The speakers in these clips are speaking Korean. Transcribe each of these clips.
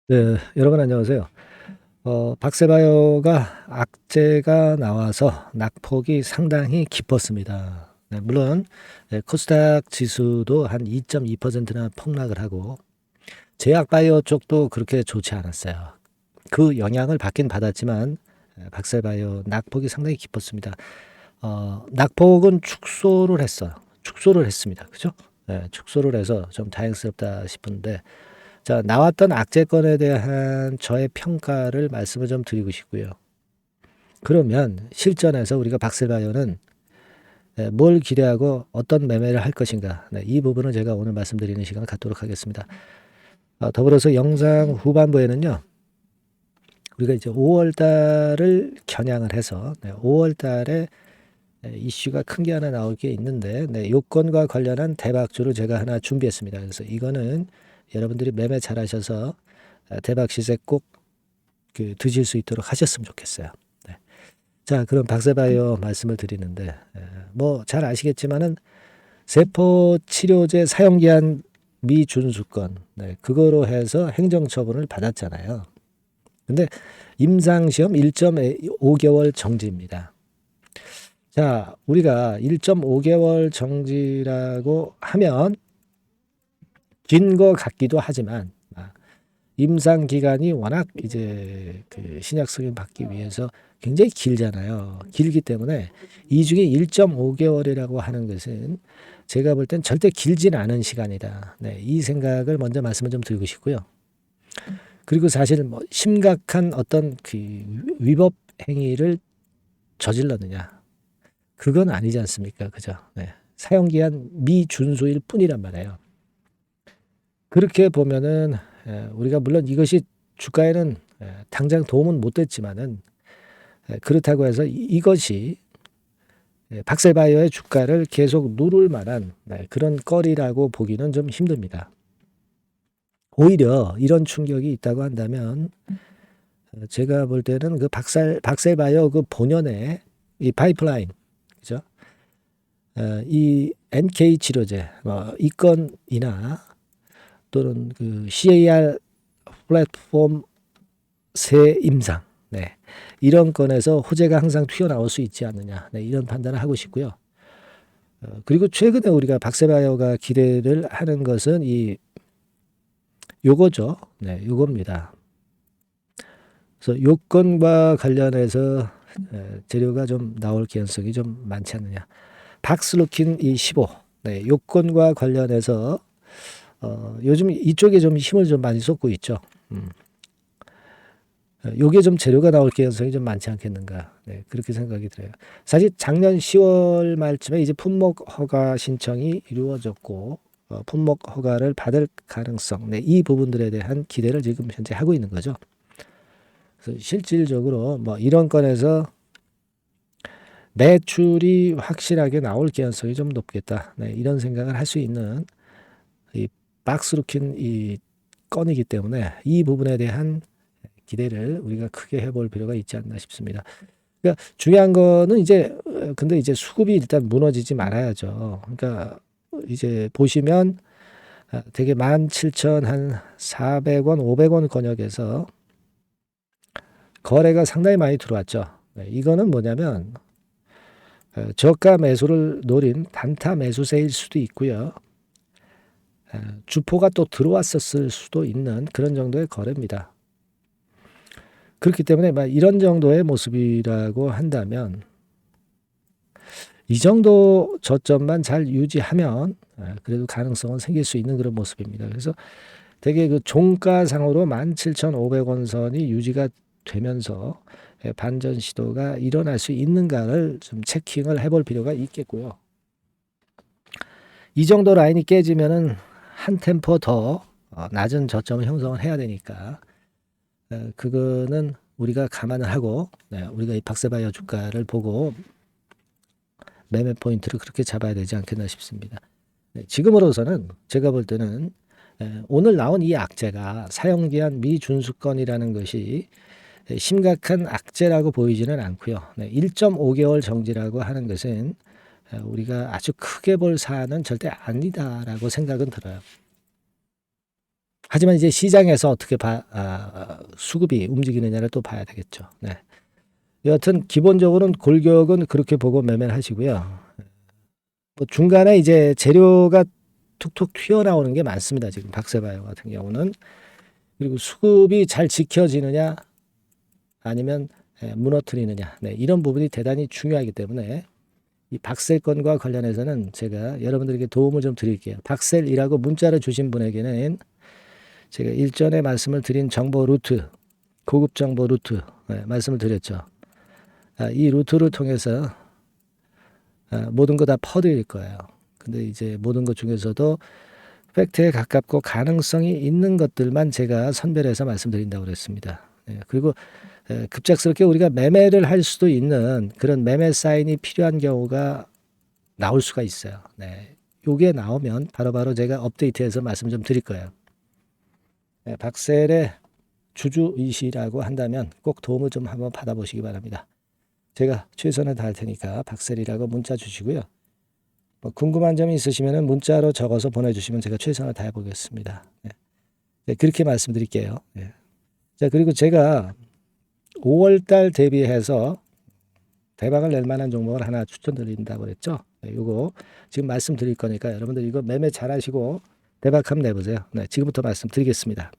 네, 여러분 안녕하세요. 박세바이오가 악재가 나와서 낙폭이 상당히 깊었습니다. 네, 물론 코스닥 지수도 한 2.2%나 폭락을 하고 제약바이오 쪽도 그렇게 좋지 않았어요. 그 영향을 받긴 받았지만 박세바이오 낙폭이 상당히 깊었습니다. 낙폭은 축소를 했어요. 축소를 했습니다. 그죠? 네, 축소를 해서 좀 다행스럽다 싶은데 자, 나왔던 악재건에 대한 저의 평가를 말씀을 좀 드리고 싶고요. 그러면 실전에서 우리가 박셀바이오는 뭘 기대하고 어떤 매매를 할 것인가. 네, 이 부분을 제가 오늘 말씀드리는 시간을 갖도록 하겠습니다. 더불어서 영상 후반부에는요. 우리가 이제 5월 달을 겨냥을 해서 5월 달에 이슈가 큰 게 하나 나올 게 있는데 요건과 관련한 대박주를 제가 하나 준비했습니다. 그래서 이거는 여러분들이 매매 잘하셔서 대박 시세 꼭 드실 수 있도록 하셨으면 좋겠어요. 네. 자, 그럼 박세바이오 말씀을 드리는데 뭐 잘 아시겠지만은 세포 치료제 사용 기한 미준수건 그거로 해서 행정처분을 받았잖아요. 근데 임상시험 1.5개월 정지입니다. 자, 우리가 1.5개월 정지라고 하면 긴 거 같기도 하지만 임상 기간이 워낙 이제 그 신약 승인 받기 위해서 굉장히 길잖아요. 길기 때문에 이 중에 1.5개월이라고 하는 것은 제가 볼 땐 절대 길진 않은 시간이다. 네, 이 생각을 먼저 말씀을 좀 드리고 싶고요. 그리고 사실 뭐 심각한 어떤 그 위법 행위를 저질렀느냐. 그건 아니지 않습니까? 그죠? 네. 사용기한 미준수일 뿐이란 말이에요. 그렇게 보면은 우리가 물론 이것이 주가에는 당장 도움은 못 됐지만은 그렇다고 해서 이것이 박셀바이오의 주가를 계속 누를 만한 그런 거리라고 보기는 좀 힘듭니다. 오히려 이런 충격이 있다고 한다면 제가 볼 때는 그 박셀바이오 그 본연의 이 파이프라인, 그죠? 이 NK 치료제, 이 건이나 또는 그 CAR 플랫폼 새 임상, 이런 건에서 호재가 항상 튀어나올 수 있지 않느냐, 이런 판단을 하고 싶고요. 그리고 최근에 우리가 박세바이오가 기대를 하는 것은 요거죠. 요겁니다. 그래서 요건과 관련해서 재료가 좀 나올 가능성이 좀 많지 않느냐. 박스루킨 이 15, 요건과 관련해서 요즘 이쪽에 좀 힘을 좀 많이 쏟고 있죠. 요게 좀 재료가 나올 가능성이 좀 많지 않겠는가. 그렇게 생각이 들어요. 사실 작년 10월 말쯤에 이제 품목 허가 신청이 이루어졌고, 품목 허가를 받을 가능성, 이 부분들에 대한 기대를 지금 현재 하고 있는 거죠. 그래서 실질적으로 뭐 이런 건에서 매출이 확실하게 나올 가능성이 좀 높겠다. 이런 생각을 할 수 있는 이 박스루킨 이 건이기 때문에 이 부분에 대한 기대를 우리가 크게 해볼 필요가 있지 않나 싶습니다. 그러니까 중요한 거는 이제 근데 이제 수급이 일단 무너지지 말아야죠. 그러니까 이제 보시면 되게 17,400원, 500원 권역에서 거래가 상당히 많이 들어왔죠. 이거는 뭐냐면 저가 매수를 노린 단타 매수세일 수도 있고요. 주포가 또 들어왔었을 수도 있는 그런 정도의 거래입니다. 그렇기 때문에 이런 정도의 모습이라고 한다면 이 정도 저점만 잘 유지하면 그래도 가능성은 생길 수 있는 그런 모습입니다. 그래서 되게 그 종가상으로 17,500원 선이 유지가 되면서 반전 시도가 일어날 수 있는가를 좀 체킹을 해볼 필요가 있겠고요. 이 정도 라인이 깨지면은 한 템포 더 낮은 저점을 형성을 해야 되니까 그거는 우리가 감안을 하고 우리가 이 박세바이오 주가를 보고 매매 포인트를 그렇게 잡아야 되지 않겠나 싶습니다. 지금으로서는 제가 볼 때는 오늘 나온 이 악재가 사용기한 미준수건이라는 것이 심각한 악재라고 보이지는 않고요. 1.5개월 정지라고 하는 것은 우리가 아주 크게 볼 사안은 절대 아니다라고 생각은 들어요. 하지만 이제 시장에서 어떻게 수급이 움직이느냐를 또 봐야 되겠죠. 네. 여하튼 기본적으로는 골격은 그렇게 보고 매매를 하시고요. 뭐 중간에 이제 재료가 툭툭 튀어나오는 게 많습니다. 지금 박세바이오 같은 경우는. 그리고 수급이 잘 지켜지느냐 아니면 무너뜨리느냐. 네, 이런 부분이 대단히 중요하기 때문에 이 박셀건과 관련해서는 제가 여러분들에게 도움을 좀 드릴게요. 박셀이라고 문자를 주신 분에게는 제가 일전에 말씀을 드린 정보 루트, 고급 정보 루트 말씀을 드렸죠. 이 루트를 통해서 모든 거 다 퍼드릴 거예요. 근데 이제 모든 것 중에서도 팩트에 가깝고 가능성이 있는 것들만 제가 선별해서 말씀드린다고 그랬습니다. 그리고 급작스럽게 우리가 매매를 할 수도 있는 그런 매매 사인이 필요한 경우가 나올 수가 있어요. 네. 요게 나오면 바로바로 제가 업데이트해서 말씀 좀 드릴 거예요. 박셀의 주주이시라고 한다면 꼭 도움을 좀 한번 받아보시기 바랍니다. 제가 최선을 다할 테니까 박셀이라고 문자 주시고요. 뭐 궁금한 점이 있으시면 문자로 적어서 보내주시면 제가 최선을 다해 보겠습니다. 네, 그렇게 말씀드릴게요. 네. 자, 그리고 제가 5월달 대비해서 대박을 낼 만한 종목을 하나 추천드린다고 그랬죠. 네, 요거 지금 말씀드릴 거니까 여러분들 이거 매매 잘 하시고 대박 한번 내보세요. 네, 지금부터 말씀드리겠습니다.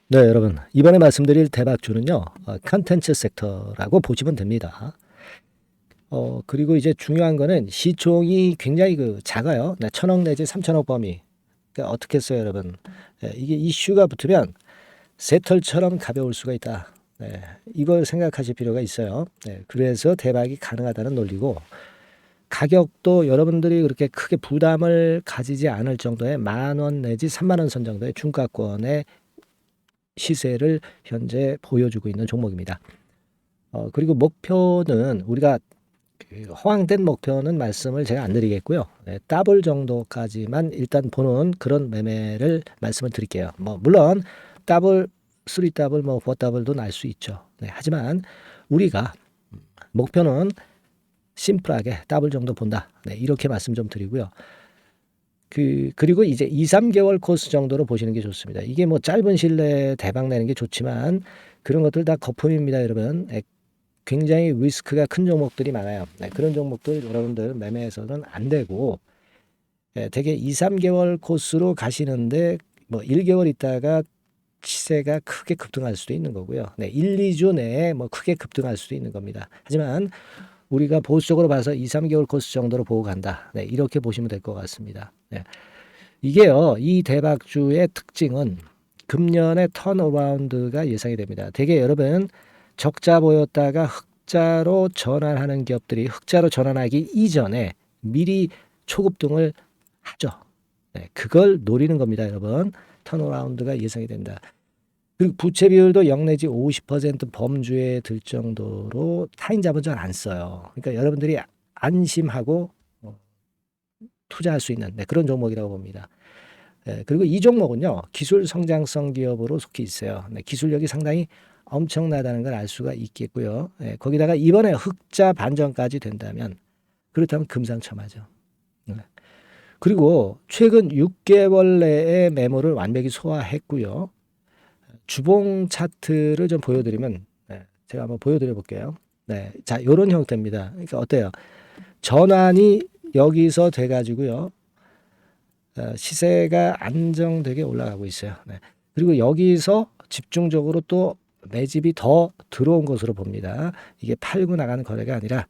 네, 여러분 이번에 말씀드릴 대박주는요 컨텐츠 섹터라고 보시면 됩니다. 그리고 이제 중요한 거는 시총이 굉장히 작아요. 네, 1,000억 내지 3,000억 범위. 그러니까 어떻게 했어요, 여러분? 이게 이슈가 붙으면 새털처럼 가벼울 수가 있다. 네, 이걸 생각하실 필요가 있어요. 네, 그래서 대박이 가능하다는 논리고 가격도 여러분들이 그렇게 크게 부담을 가지지 않을 정도의 10,000원 내지 30,000원 선 정도의 중가권의 시세를 현재 보여주고 있는 종목입니다. 그리고 목표는 우리가 허황된 목표는 말씀을 제가 안 드리겠고요. 네, 더블 정도까지만 일단 보는 그런 매매를 말씀을 드릴게요. 뭐 물론 더블, 3더블, 뭐 4더블도 날 수 있죠. 네, 하지만 우리가 목표는 심플하게 더블 정도 본다. 네, 이렇게 말씀 좀 드리고요. 그리고 이제 2, 3개월 코스 정도로 보시는 게 좋습니다. 이게 뭐 짧은 시일 내에 대박 내는 게 좋지만 그런 것들 다 거품입니다, 여러분. 굉장히 리스크가 큰 종목들이 많아요. 네, 그런 종목들 여러분들 매매해서는 안 되고 되게 2, 3개월 코스로 가시는데 뭐 1개월 있다가 시세가 크게 급등할 수도 있는 거고요. 네, 1, 2주 내에 뭐 크게 급등할 수도 있는 겁니다. 하지만 우리가 보수적으로 봐서 2, 3개월 코스 정도로 보고 간다. 네, 이렇게 보시면 될 것 같습니다. 네. 이게요, 이 대박주의 특징은 금년에 턴어라운드가 예상이 됩니다. 되게 여러분 적자 보였다가 흑자로 전환하는 기업들이 흑자로 전환하기 이전에 미리 초급등을 하죠. 네, 그걸 노리는 겁니다, 여러분. 턴어라운드가 예상이 된다. 그리고 부채 비율도 0 내지 50% 범주에 들 정도로 타인 자본 잘 안 써요. 그러니까 여러분들이 안심하고 투자할 수 있는 그런 종목이라고 봅니다. 그리고 이 종목은요 기술 성장성 기업으로 속해 있어요. 기술력이 상당히 엄청나다는 걸 알 수가 있겠고요. 거기다가 이번에 흑자 반전까지 된다면 그렇다면 금상첨화죠. 그리고 최근 6개월 내에 매물을 완벽히 소화했고요. 주봉 차트를 좀 보여드리면 제가 한번 보여드려 볼게요. 네, 자 이런 형태입니다. 그러니까 어때요? 전환이 여기서 돼가지고요. 시세가 안정되게 올라가고 있어요. 네. 그리고 여기서 집중적으로 또 매집이 더 들어온 것으로 봅니다. 이게 팔고 나가는 거래가 아니라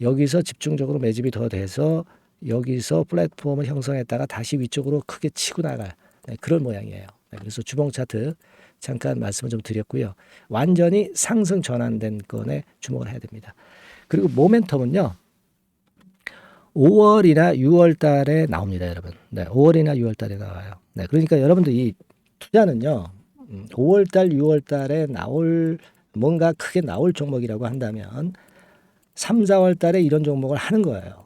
여기서 집중적으로 매집이 더 돼서 여기서 플랫폼을 형성했다가 다시 위쪽으로 크게 치고 나갈 그런 모양이에요. 그래서 주봉 차트 잠깐 말씀을 좀 드렸고요. 완전히 상승 전환된 건에 주목을 해야 됩니다. 그리고 모멘텀은요. 5월이나 6월 달에 나옵니다, 여러분. 네, 5월이나 6월 달에 나와요. 네, 그러니까 여러분들 이 투자는요. 5월 달, 6월 달에 뭔가 크게 나올 종목이라고 한다면 3, 4월 달에 이런 종목을 하는 거예요.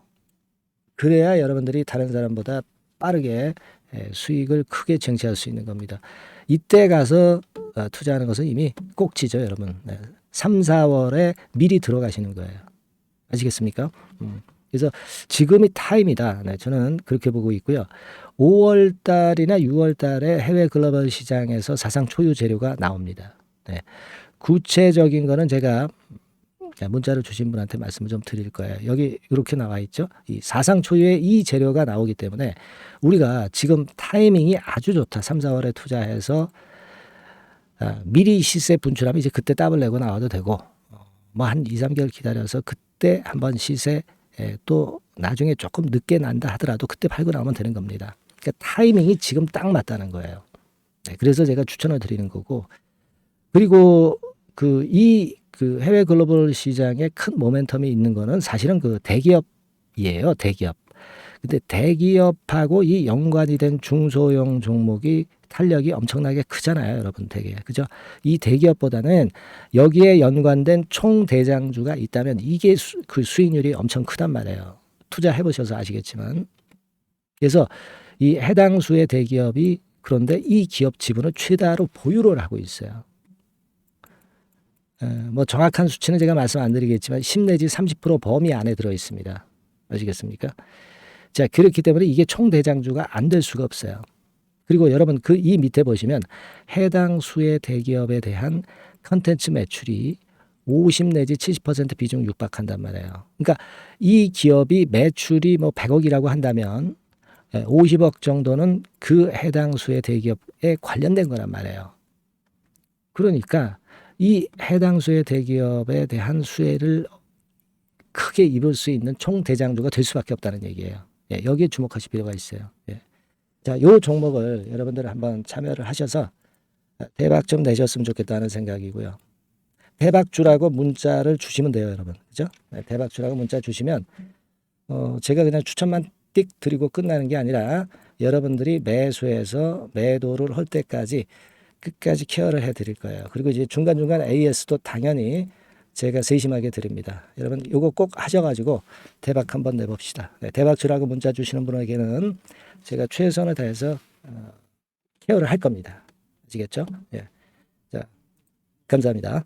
그래야 여러분들이 다른 사람보다 빠르게 수익을 크게 쟁취할 수 있는 겁니다. 이때 가서 투자하는 것은 이미 꼭지죠, 여러분. 3, 4월에 미리 들어가시는 거예요. 아시겠습니까? 그래서 지금이 타임이다. 네, 저는 그렇게 보고 있고요. 5월 달이나 6월 달에 해외 글로벌 시장에서 사상 초유 재료가 나옵니다. 네. 구체적인 거는 제가 문자를 주신 분한테 말씀을 좀 드릴 거예요. 여기 이렇게 나와 있죠. 이 사상 초유의 이 재료가 나오기 때문에 우리가 지금 타이밍이 아주 좋다. 3, 4월에 투자해서 미리 시세 분출하면 이제 그때 더블 내고 나와도 되고 뭐 한 2, 3개월 기다려서 그때 한번 시세 또 나중에 조금 늦게 난다 하더라도 그때 팔고 나오면 되는 겁니다. 그러니까 타이밍이 지금 딱 맞다는 거예요. 네, 그래서 제가 추천을 드리는 거고 그리고 그 해외 글로벌 시장에 큰 모멘텀이 있는 거는 사실은 그 대기업이에요. 대기업. 근데 대기업하고 이 연관이 된 중소형 종목이 탄력이 엄청나게 크잖아요, 여러분. 되게 그죠? 이 대기업보다는 여기에 연관된 총 대장주가 있다면 이게 그 수익률이 엄청 크단 말이에요. 투자해 보셔서 아시겠지만. 그래서 이 해당 수의 대기업이 그런데 이 기업 지분을 최다로 보유를 하고 있어요. 뭐 정확한 수치는 제가 말씀 안 드리겠지만 10 내지 30% 범위 안에 들어 있습니다. 아시겠습니까? 자, 그렇기 때문에 이게 총 대장주가 안 될 수가 없어요. 그리고 여러분 그 이 밑에 보시면 해당 수의 대기업에 대한 컨텐츠 매출이 50 내지 70% 비중 육박한단 말이에요. 그러니까 이 기업이 매출이 뭐 100억이라고 한다면 50억 정도는 그 해당 수의 대기업에 관련된 거란 말이에요. 그러니까 이 해당 수의 대기업에 대한 수혜를 크게 입을 수 있는 총 대장주가 될 수밖에 없다는 얘기예요. 예, 여기에 주목하실 필요가 있어요. 예. 자, 요 종목을 여러분들 한번 참여를 하셔서 대박 좀 내셨으면 좋겠다는 생각이고요. 대박주라고 문자를 주시면 돼요, 여러분. 그죠? 네, 대박주라고 문자 주시면 제가 그냥 추천만 띡 드리고 끝나는 게 아니라 여러분들이 매수해서 매도를 할 때까지 끝까지 케어를 해 드릴 거예요. 그리고 이제 중간중간 AS도 당연히 제가 세심하게 드립니다. 여러분 요거 꼭 하셔가지고 대박 한번 내봅시다. 네, 대박주라고 문자 주시는 분에게는 제가 최선을 다해서 케어를 할 겁니다. 아시겠죠? 예. 자, 감사합니다.